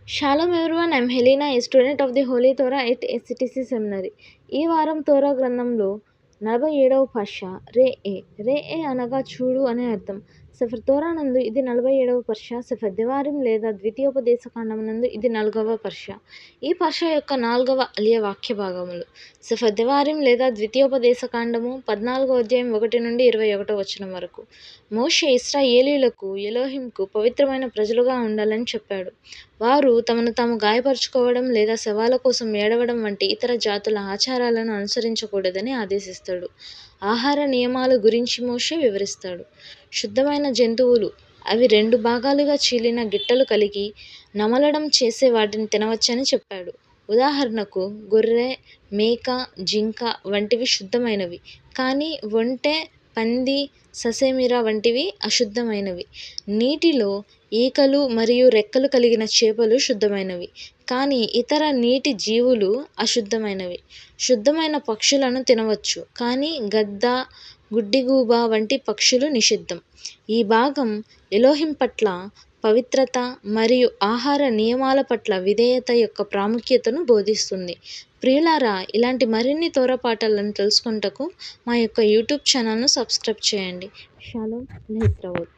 Shalom everyone, I'm Helena, a student of the Holy Torah at SCTC Seminary. ఈ వారం తోరా గ్రంథంలో 47వ పర్ష రే ఏ అనగా చూడు అనే అర్థం. సెఫర్ తోరా నందు ఇది 47వ పర్ష. సెఫర్ దెవారిం లేదా ద్వితీయోపదేశ కాండం నందు ఇది 4వ పర్ష. ఈ పర్ష యొక్క 4వ అలియ వాక్య భాగములు. సెఫర్ దెవారిం లేదా ద్వితీయోపదేశ కాండము 14వ అధ్యాయం 1 నుండి 21వ వచనం వరకు. మోషే ఇశ్రాయేలీయులకు ఎలోహింకు పవిత్రమైన ప్రజలుగా ఉండాలని చెప్పాడు. వారు తమను తాము గాయపరుచుకోవడం లేదా శవాల కోసం ఏడవడం వంటి ఇతర జాతుల ఆచారాలను అనుసరించకూడదని ఆదేశిస్తాడు. ఆహార నియమాల గురించి మోషే వివరిస్తాడు. శుద్ధమైన జంతువులు అవి 2 భాగాలుగా చీలిన గిట్టలు కలిగి నమలడం చేసే వాటిని తినవచ్చని చెప్పాడు. ఉదాహరణకు గొర్రె, మేక, జింక వంటివి శుద్ధమైనవి, కానీ ఒంటె, పంది, ససేమిరా వంటివి అశుద్ధమైనవి. నీటిలో ఈకలు మరియు రెక్కలు కలిగిన చేపలు శుద్ధమైనవి, కానీ ఇతర నీటి జీవులు అశుద్ధమైనవి. శుద్ధమైన పక్షులను తినవచ్చు, కానీ గద్ద, గుడ్డిగూబ వంటి పక్షులు నిషిద్ధం. ఈ భాగం ఎలోహిం పట్ల పవిత్రత మరియు ఆహార నియమాల పట్ల విధేయత యొక్క ప్రాముఖ్యతను బోధిస్తుంది. ప్రియులారా, ఇలాంటి మరిన్ని తోరా పాఠాలను తెలుసుకొనుటకు మా యొక్క యూట్యూబ్ ఛానల్ను సబ్స్క్రైబ్ చేయండి. షాలోమ్, లెహిత్రావోత్.